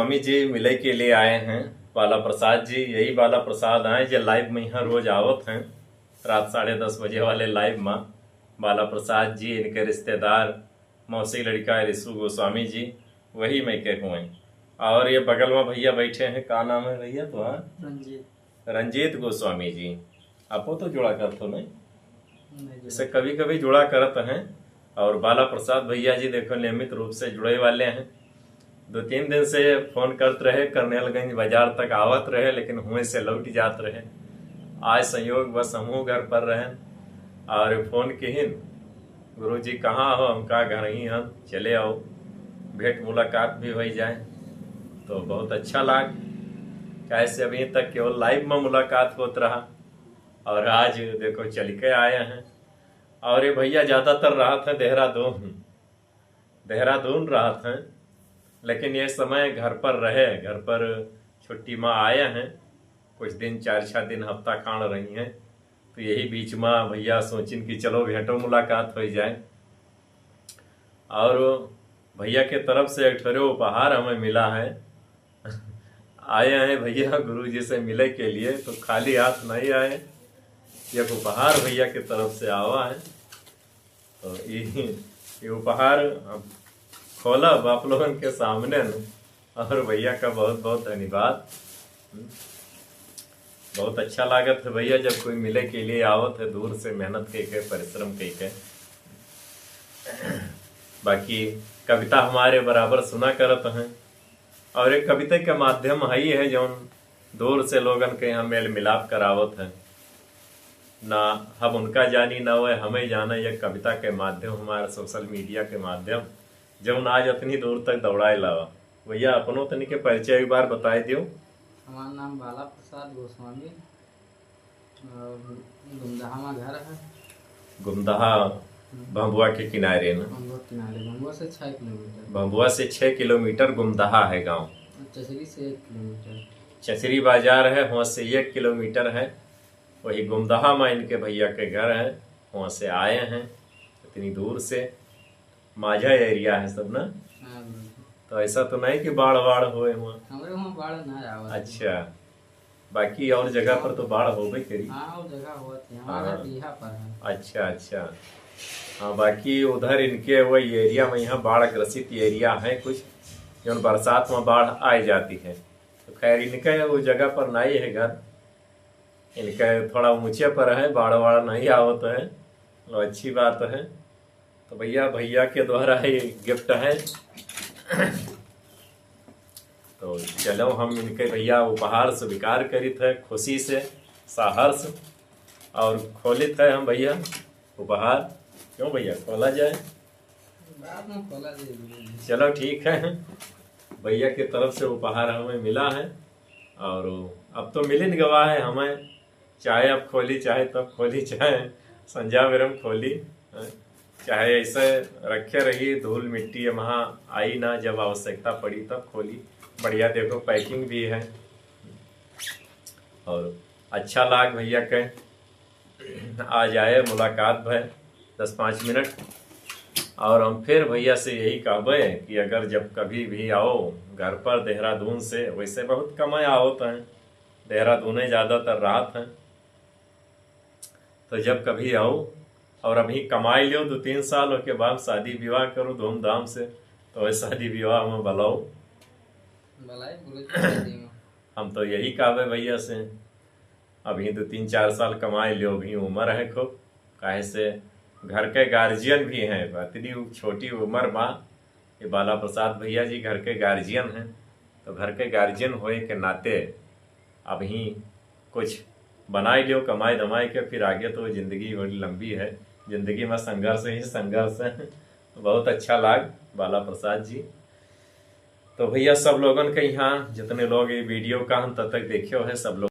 स्वामी जी मिले के लिए आए हैं। बाला प्रसाद जी, यही बाला प्रसाद आए जो लाइव में यहाँ रोज आवत हैं रात 10:30 बजे वाले लाइव में। बाला प्रसाद जी, इनके रिश्तेदार मौसी लड़का रिशु गोस्वामी जी, वही मैं के हुए। और ये बगल में भैया बैठे हैं, का नाम है भैया तो? रंजीत गोस्वामी जी। आपो तो जुड़ा कर तो नहीं, इसे कभी कभी जुड़ा करत हैं। और बाला प्रसाद भैया जी देखो नियमित रूप से जुड़े वाले हैं। 2-3 दिन से फोन करते रहे, करनेलगंज बाजार तक आवत रहे, लेकिन हुए से लौट जात रहे। आज संयोग बस हमहू घर पर रहे और फोन किहिन, गुरु जी कहाँ हो? हम कहा घर ही हम, चले आओ, भेंट मुलाकात भी हो जाए तो बहुत अच्छा लाग। कैसे अभी तक केवल लाइव में मुलाकात होता रहा और आज देखो चल के आए हैं। और ये भैया ज्यादातर राहत है देहरादून राहत हैं, लेकिन ये समय घर पर रहे, घर पर छुट्टी में आए हैं कुछ दिन, 4-6 दिन हफ्ता खान रही हैं। तो यही बीच में भैया सोचिन कि चलो भेंटो मुलाकात हो जाए। और भैया के तरफ से एक ठोरे उपहार हमें मिला है। आए हैं भैया गुरु जी से मिले के लिए, तो खाली हाथ नहीं आए, एक उपहार भैया के तरफ से आवा है। तो ये उपहार खोला आप लोगों के सामने न, और भैया का बहुत बहुत धन्यवाद। बहुत अच्छा लागत है भैया जब कोई मिले के लिए आवत है, दूर से मेहनत के परिश्रम के। बाकी कविता हमारे बराबर सुना करत हैं, और एक कविता के माध्यम ही है जो दूर से लोगन के यहाँ मेल मिलाप करावत है ना। हम उनका जानी ना वो हमें जाना, यह कविता के माध्यम, हमारे सोशल मीडिया के माध्यम जब आज इतनी दूर तक दौड़ाए लावा। भैया अपनों तनिक के परिचय एक बार बताए दियो। हमारा नाम बाला प्रसाद गोस्वामी, गुमदहा में घर है। गुमदहा भंबुआ के किनारे ना? भंबुआ से 6 किलोमीटर। भंबुआ से 6 किलोमीटर गुमदहा है गांव। चचरी से 1 किलोमीटर। चचरी बाजार है, वहाँ से 1 किलोमीटर है। वही गुमदहा में इनके भैया के घर है, वहाँ से आए हैं इतनी दूर से। माझा एरिया है सब ना? तो ऐसा तो नहीं कि बाढ़ हुए वहाँ? हमारे वहाँ बाढ़ ना आवा। अच्छा, बाकी और जगह पर तो बाढ़ हो गई करी? हाँ, और जगह होती है, हमारा बिहा पर है। अच्छा। हाँ, बाकी उधर इनके वही एरिया में, यहाँ बाढ़ ग्रसित एरिया है कुछ, जो बरसात में बाढ़ आ जाती है। तो खैर इनके वो जगह पर नहीं है घर, इनके थोड़ा ऊंचे पर है, बाढ़ नहीं आवत है, तो अच्छी बात है। तो भैया के द्वारा ये गिफ्ट है। तो चलो हम इनके भैया उपहार स्वीकार करित है खुशी से, सहर्ष, और खोलित है हम भैया उपहार। क्यों भैया, खोला जाए? बाद में खोला जाए। चलो ठीक है, भैया की तरफ से उपहार हमें मिला है। और अब तो मिलिन गवाह है हमें, चाहे अब खोली चाहे तब खोली, चाहे संजा बेरम खोली, चाहे ऐसे रखे रही, धूल मिट्टी वहाँ आई ना, जब आवश्यकता पड़ी तब खोली। बढ़िया देखो पैकिंग भी है, और अच्छा लाग भैया के आ जाए, मुलाकात भय 10-5 मिनट। और हम फिर भैया से यही कहबे कि अगर जब कभी भी आओ घर पर देहरादून से, वैसे बहुत कम आवत हैं, देहरादून ज़्यादातर राहत हैं, तो जब कभी आओ और अभी कमाई लियो 2-3 साल के बाद शादी विवाह करो धूमधाम से, तो शादी विवाह में बुलाओ। हम तो यही कहबे भैया से, अभी 2-3-4 साल कमाई लियो, अभी उम्र है खूब, काहे से घर के गार्जियन भी हैं, इतनी छोटी उम्र में ये बाला प्रसाद भैया जी घर के गार्जियन हैं। तो घर के गार्जियन होए के नाते अभी कुछ बनाई लियो, कमाई धमाई के, फिर आगे तो जिंदगी बड़ी लंबी है, जिंदगी में संघर्ष ही संघर्ष है। बहुत अच्छा लाग बाला प्रसाद जी। तो भैया सब लोगन के यहाँ जितने लोग ये वीडियो का हम तब तक देखियो है, सब लोग